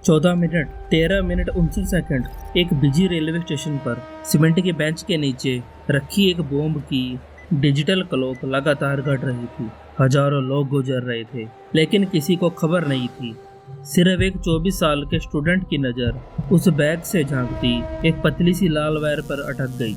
14 minute 13 minute 59 second. एक busy railway station पर cement के बेंच के नीचे रखी एक बॉम्ब की डिजिटल क्लॉक लगातार घट रही थी। हजारों लोग गुजर रहे थे, लेकिन किसी को खबर नहीं थी। सिर्फ एक 24 साल के स्टूडेंट की नज़र उस बैग से झांकती एक पतली सी लाल वायर पर अटक गई।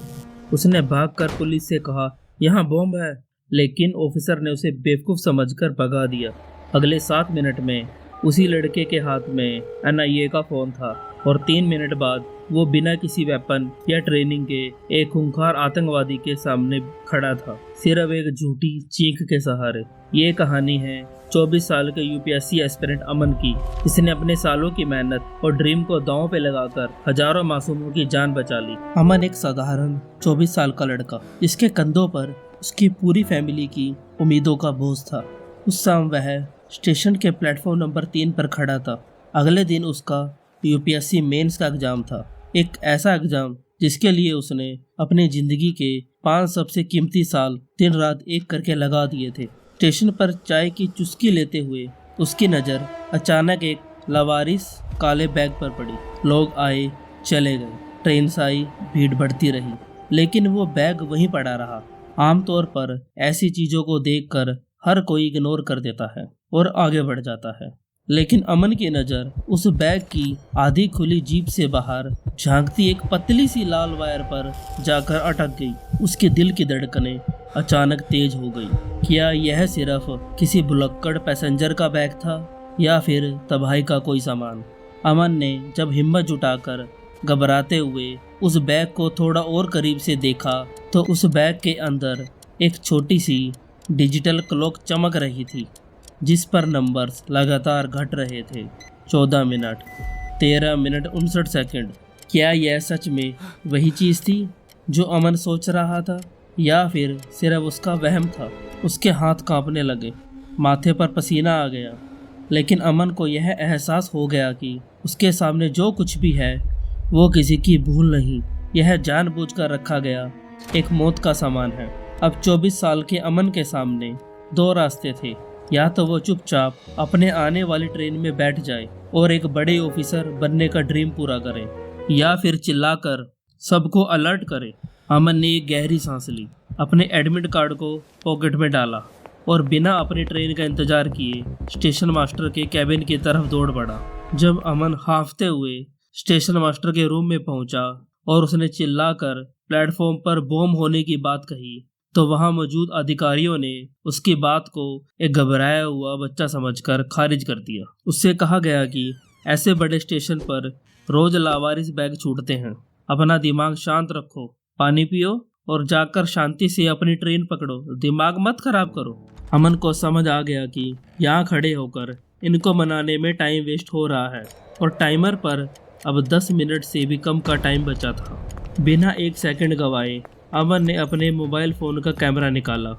उसने भागकर पुलिस से कहा, यहाँ बॉम्ब है, लेकिन ऑफिसर ने उसे बेवकूफ़ समझकर भगा दिया। अगले 7 मिनट में उसी लड़के के हाथ में एनआईए का फ़ोन था और 3 मिनट बाद वो बिना किसी वेपन या ट्रेनिंग के एक खूंखार आतंकवादी के सामने खड़ा था, सिर्फ एक झूठी चीख के सहारे। ये कहानी है 24 साल के यूपीएससी एस्पिरेंट अमन की, जिसने अपने सालों की मेहनत और ड्रीम को दांव पे लगाकर हजारों मासूमों की जान बचा ली। अमन एक साधारण 24 साल का लड़का, जिसके कंधों पर उसकी पूरी फैमिली की उम्मीदों का बोझ था। उस शाम वह स्टेशन के प्लेटफॉर्म नंबर 3 पर खड़ा था। अगले दिन उसका यूपीएससी मेंस का एग्जाम था, एक ऐसा एग्जाम जिसके लिए उसने अपनी जिंदगी के 5 सबसे कीमती साल दिन रात एक करके लगा दिए थे। स्टेशन पर चाय की चुस्की लेते हुए उसकी नज़र अचानक एक लावारिस काले बैग पर पड़ी। लोग आए चले गए, ट्रेन आई, भीड़ बढ़ती रही, लेकिन वो बैग वहीं पड़ा रहा। आमतौर पर ऐसी चीज़ों को देखकर हर कोई इग्नोर कर देता है और आगे बढ़ जाता है, लेकिन अमन की नज़र उस बैग की आधी खुली जीप से बाहर झांकती एक पतली सी लाल वायर पर जाकर अटक गई। उसके दिल की धड़कनें अचानक तेज हो गई। क्या यह सिर्फ किसी भुलक्कड़ पैसेंजर का बैग था या फिर तबाही का कोई सामान? अमन ने जब हिम्मत जुटाकर घबराते हुए उस बैग को थोड़ा और करीब से देखा तो उस बैग के अंदर एक छोटी सी डिजिटल क्लॉक चमक रही थी, जिस पर नंबर्स लगातार घट रहे थे। 14 मिनट 13 मिनट 59 सेकंड। क्या यह सच में वही चीज़ थी जो अमन सोच रहा था, या फिर सिर्फ उसका वहम था? उसके हाथ कांपने लगे, माथे पर पसीना आ गया, लेकिन अमन को यह एहसास हो गया कि उसके सामने जो कुछ भी है वो किसी की भूल नहीं, यह जानबूझकर रखा गया एक मौत का सामान है। अब 24 साल के अमन के सामने 2 रास्ते थे, या तो वो चुपचाप अपने आने वाली ट्रेन में बैठ जाए और एक बड़े ऑफिसर बनने का ड्रीम पूरा करे, या फिर चिल्लाकर सबको अलर्ट करे। अमन ने एक गहरी सांस ली, अपने एडमिट कार्ड को पॉकेट में डाला और बिना अपनी ट्रेन का इंतजार किए स्टेशन मास्टर के कैबिन की तरफ दौड़ पड़ा। जब अमन हांफते हुए स्टेशन मास्टर के रूम में पहुंचा और उसने चिल्लाकर प्लेटफॉर्म पर बॉम्ब होने की बात कही, तो वहां मौजूद अधिकारियों ने उसकी बात को एक घबराया हुआ बच्चा समझकर खारिज कर दिया। उससे कहा गया कि ऐसे बड़े स्टेशन पर रोज लावारिस बैग छूटते हैं, अपना दिमाग शांत रखो, पानी पियो और जाकर शांति से अपनी ट्रेन पकड़ो, दिमाग मत खराब करो। अमन को समझ आ गया कि यहाँ खड़े होकर इनको मनाने में टाइम वेस्ट हो रहा है और टाइमर पर अब 10 मिनट से भी कम का टाइम बचा था। बिना एक सेकंड गवाए अमन ने अपने मोबाइल फ़ोन का कैमरा निकाला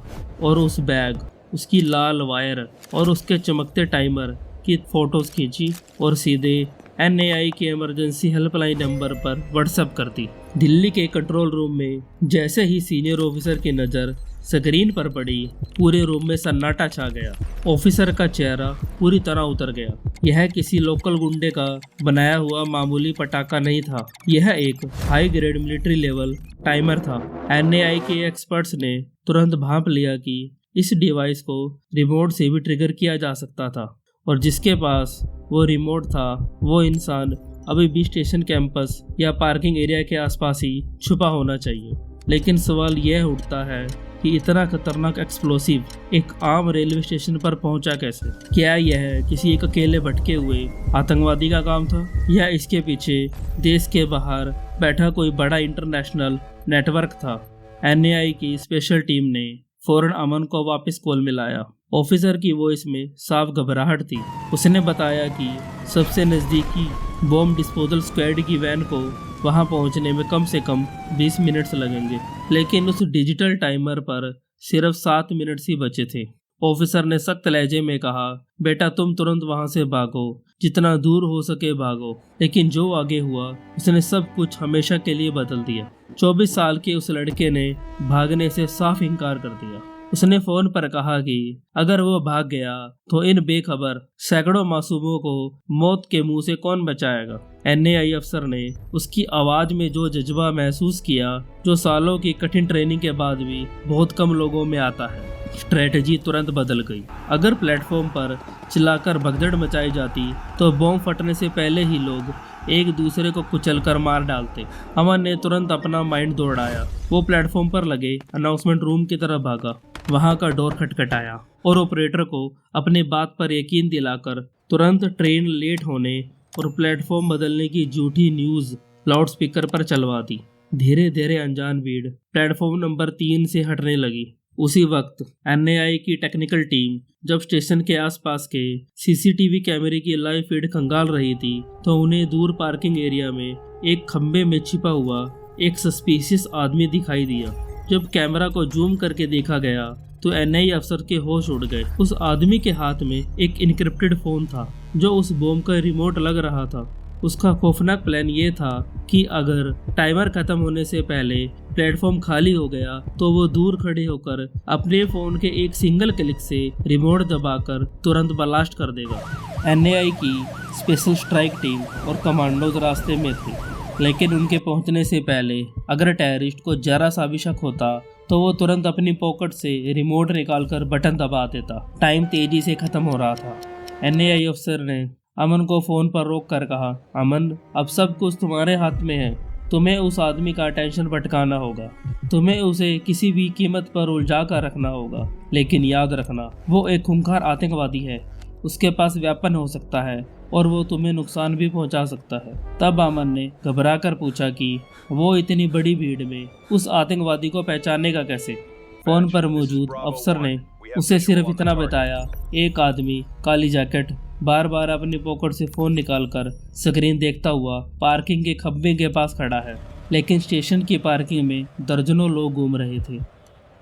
और उस बैग, उसकी लाल वायर और उसके चमकते टाइमर की फ़ोटोज़ खींची और सीधे एनएआई के इमरजेंसी हेल्पलाइन नंबर पर व्हाट्सएप कर दी। दिल्ली के कंट्रोल रूम में जैसे ही सीनियर ऑफिसर की नज़र स्क्रीन पर पड़ी, पूरे रूम में सन्नाटा छा गया। ऑफिसर का चेहरा पूरी तरह उतर गया। यह किसी लोकल गुंडे का बनाया हुआ मामूली पटाखा नहीं था, यह एक high grade military level timer था। एनएआई के एक्सपर्ट्स ने तुरंत भांप लिया कि इस डिवाइस को रिमोट से भी ट्रिगर किया जा सकता था, और जिसके पास वो रिमोट था वो इंसान अभी भी स्टेशन कैंपस या पार्किंग एरिया के आसपास ही छुपा होना चाहिए। लेकिन सवाल यह उठता है कि इतना खतरनाक एक्सप्लोसिव एक आम रेलवे स्टेशन पर पहुंचा कैसे? क्या यह किसी एक अकेले भटके हुए आतंकवादी का काम था, या इसके पीछे देश के बाहर बैठा कोई बड़ा इंटरनेशनल नेटवर्क था? एनएआई की स्पेशल टीम ने फौरन अमन को वापस कॉल मिलाया। ऑफिसर की वॉइस में साफ घबराहट थी। उसने बताया कि सबसे नज़दीकी बॉम्ब डिस्पोजल स्क्वाड की वैन को वहां पहुंचने में कम से कम 20 मिनट लगेंगे, लेकिन उस डिजिटल टाइमर पर सिर्फ 7 मिनट ही बचे थे। ऑफिसर ने सख्त लहजे में कहा, बेटा तुम तुरंत वहां से भागो, जितना दूर हो सके भागो। लेकिन जो आगे हुआ उसने सब कुछ हमेशा के लिए बदल दिया। 24 साल के उस लड़के ने भागने से साफ इनकार कर दिया। उसने फोन पर कहा कि अगर वो भाग गया तो इन बेखबर सैकड़ों मासूमों को मौत के मुंह से कौन बचाएगा। एनएआई अफसर ने उसकी आवाज में जो जज्बा महसूस किया जो सालों की कठिन ट्रेनिंग के बाद भी बहुत कम लोगों में आता है। स्ट्रेटजी तुरंत बदल गई। अगर प्लेटफॉर्म पर चिल्लाकर भगदड़ मचाई जाती तो बॉम्ब फटने से पहले ही लोग एक दूसरे को कुचलकर मार डालते। अमन ने तुरंत अपना माइंड दौड़ाया। वो प्लेटफॉर्म पर लगे अनाउंसमेंट रूम की तरफ भागा। वहां का डोर खटखटाया और ऑपरेटर को अपने बात पर यकीन दिलाकर तुरंत ट्रेन लेट होने और प्लेटफॉर्म बदलने की झूठी न्यूज लाउडस्पीकर पर चलवा दी। धीरे धीरे अनजान भीड़ प्लेटफॉर्म नंबर 3 से हटने लगी। उसी वक्त एनएआई की टेक्निकल टीम जब स्टेशन के आसपास के सीसीटीवी कैमरे की लाइव फीड खंगाल रही थी तो उन्हें दूर पार्किंग एरिया में एक खंबे में छिपा हुआ एक सस्पिशियस आदमी दिखाई दिया। जब कैमरा को जूम करके देखा गया तो एनआई अफसर के होश उड़ गए। उस आदमी के हाथ में एक इनक्रिप्टेड फोन था जो उस बॉम्ब का रिमोट लग रहा था। उसका खौफनाक प्लान ये था कि अगर टाइमर खत्म होने से पहले प्लेटफॉर्म खाली हो गया तो वो दूर खड़े होकर अपने फोन के एक सिंगल क्लिक से रिमोट दबाकर तुरंत ब्लास्ट कर देगा। एनएआई की स्पेशल स्ट्राइक टीम और कमांडोज रास्ते में थे, लेकिन उनके पहुंचने से पहले अगर टेररिस्ट को जरा सा भी शक होता तो वो तुरंत अपनी पॉकेट से रिमोट निकालकर बटन दबा देता। टाइम तेजी से खत्म हो रहा था। एनएआई अफसर ने अमन को फोन पर रोक कर कहा, अमन, अब सब कुछ तुम्हारे हाथ में है। तुम्हें उस आदमी का अटेंशन भटकाना होगा। तुम्हें उसे किसी भी कीमत पर उलझा कर रखना होगा। लेकिन याद रखना, वो एक खूंखार आतंकवादी है। उसके पास वेपन हो सकता है और वो तुम्हें नुकसान भी पहुंचा सकता है। तब अमन ने घबरा कर पूछा कि वो इतनी बड़ी भीड़ में उस आतंकवादी को पहचानेगा कैसे। फोन पर मौजूद अफसर ने उसे सिर्फ इतना बताया, एक आदमी काली जैकेट बार बार अपनी पॉकेट से फोन निकालकर स्क्रीन देखता हुआ पार्किंग के खंबे के पास खड़ा है। लेकिन स्टेशन की पार्किंग में दर्जनों लोग घूम रहे थे।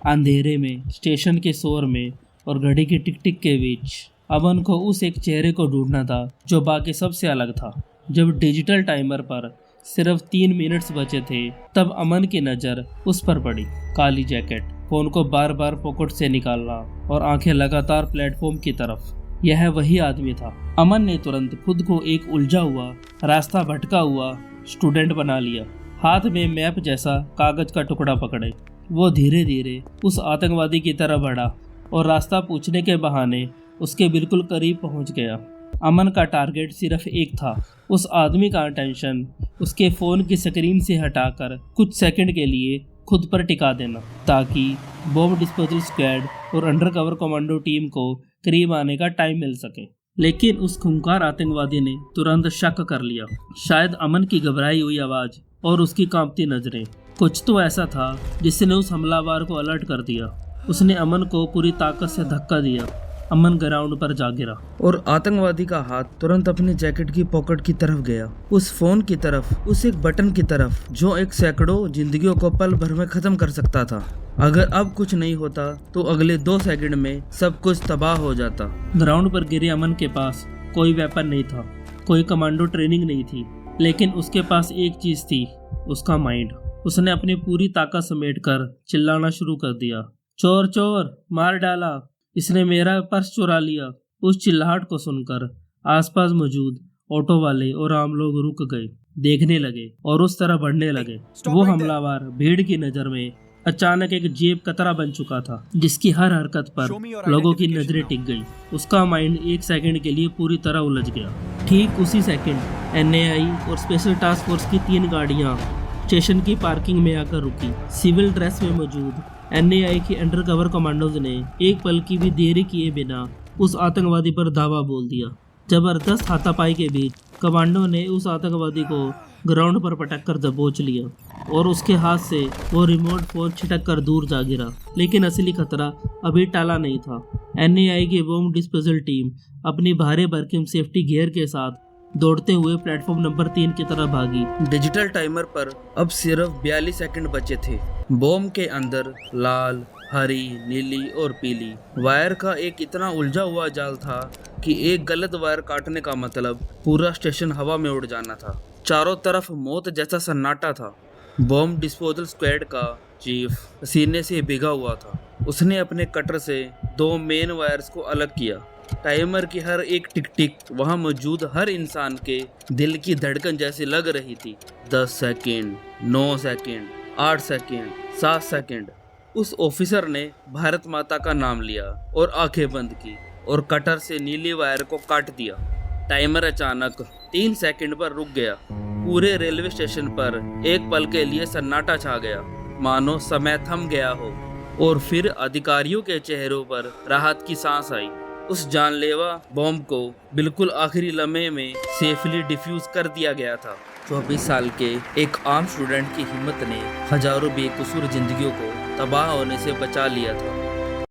अंधेरे में, स्टेशन के शोर में और घड़ी की टिक टिक के बीच अमन को उस एक चेहरे को ढूंढना था जो बाकी सबसे अलग था। जब डिजिटल टाइमर पर सिर्फ 3 मिनट्स बचे थे तब अमन की नज़र उस पर पड़ी। काली जैकेट, फोन को बार बार पॉकेट से निकालना और आंखें लगातार प्लेटफॉर्म की तरफ। यह वही आदमी था। अमन ने तुरंत खुद को एक उलझा हुआ, रास्ता भटका हुआ स्टूडेंट बना लिया। हाथ में मैप जैसा कागज का टुकड़ा पकड़े वो धीरे धीरे उस आतंकवादी की तरफ बढ़ा और रास्ता पूछने के बहाने उसके बिल्कुल करीब पहुंच गया। अमन का टारगेट सिर्फ एक था, उस आदमी का अटेंशन उसके फ़ोन की स्क्रीन से हटाकर कुछ सेकंड के लिए खुद पर टिका देना, ताकि बॉम्ब डिस्पोजल स्क्वाड और अंडरकवर कमांडो टीम को करीब आने का टाइम मिल सके। लेकिन उस खूंखार आतंकवादी ने तुरंत शक कर लिया। शायद अमन की घबराई हुई आवाज़ और उसकी कांपती नज़रें, कुछ तो ऐसा था जिसने उस हमलावर को अलर्ट कर दिया। उसने अमन को पूरी ताकत से धक्का दिया। अमन ग्राउंड पर जा गिरा और आतंकवादी का हाथ तुरंत अपनी जैकेट की पॉकेट की तरफ गया, उस फोन की तरफ, उस एक बटन की तरफ जो एक सैकड़ों जिंदगियों को पल भर में खत्म कर सकता था। अगर अब कुछ नहीं होता तो अगले 2 सेकंड में सब कुछ तबाह हो जाता। ग्राउंड पर गिरे अमन के पास कोई वेपन नहीं था, कोई कमांडो ट्रेनिंग नहीं थी, लेकिन उसके पास एक चीज थी, उसका माइंड। उसने अपनी पूरी ताकत समेटकर चिल्लाना शुरू कर दिया, चोर चोर, मार डाला, इसने मेरा पर्स चुरा लिया। उस चिल्लाहट को सुनकर आसपास मौजूद ऑटो वाले और आम लोग रुक गए, देखने लगे और उस तरह बढ़ने लगे। वो हमलावर भीड़ की नजर में अचानक एक जेब कतरा बन चुका था, जिसकी हर हरकत पर लोगों की नजरें टिक गई। उसका माइंड एक सेकंड के लिए पूरी तरह उलझ गया। ठीक उसी सेकंड एनएआई और स्पेशल टास्क फोर्स की 3 गाड़ियां स्टेशन की पार्किंग में आकर रुकी। सिविल ड्रेस में मौजूद एनएआई के अंडरकवर कमांडोज ने एक पल की भी देरी किए बिना उस आतंकवादी पर धावा बोल दिया। जबरदस्त हाथापाई के बीच कमांडो ने उस आतंकवादी को ग्राउंड पर पटक कर दबोच लिया और उसके हाथ से वो रिमोट फोन छिटक कर दूर जा गिरा। लेकिन असली खतरा अभी टाला नहीं था। एनएआई की बॉम्ब डिस्पोजल टीम अपनी भारी भरकम सेफ्टी गियर के साथ दौड़ते हुए प्लेटफॉर्म नंबर 3 की तरफ भागी। डिजिटल टाइमर पर अब सिर्फ 42 सेकंड बचे थे। बॉम्ब के अंदर लाल, हरी, नीली और पीली वायर का एक इतना उलझा हुआ जाल था कि एक गलत वायर काटने का मतलब पूरा स्टेशन हवा में उड़ जाना था। चारों तरफ मौत जैसा सन्नाटा था। बॉम्ब डिस्पोजल स्क्वाड का चीफ सीने से भिगा हुआ था। उसने अपने कटर से 2 मेन वायर्स को अलग किया। टाइमर की हर एक टिक टिक वहां मौजूद हर इंसान के दिल की धड़कन जैसी लग रही थी। 10 सेकेंड, 9 सेकेंड, 8 सेकेंड, 7 सेकेंड। उस ऑफिसर ने भारत माता का नाम लिया और आंखें बंद की और कटर से नीली वायर को काट दिया। टाइमर अचानक 3 सेकंड पर रुक गया। पूरे रेलवे स्टेशन पर एक पल के लिए सन्नाटा छा गया, मानो समय थम गया हो। और फिर अधिकारियों के चेहरों पर राहत की सांस आई। उस जानलेवा बॉम्ब को बिल्कुल आखिरी लम्हे में सेफली डिफ्यूज कर दिया गया था। 24 साल के एक आम स्टूडेंट की हिम्मत ने हजारों बेकसूर जिंदगियों को तबाह होने से बचा लिया था।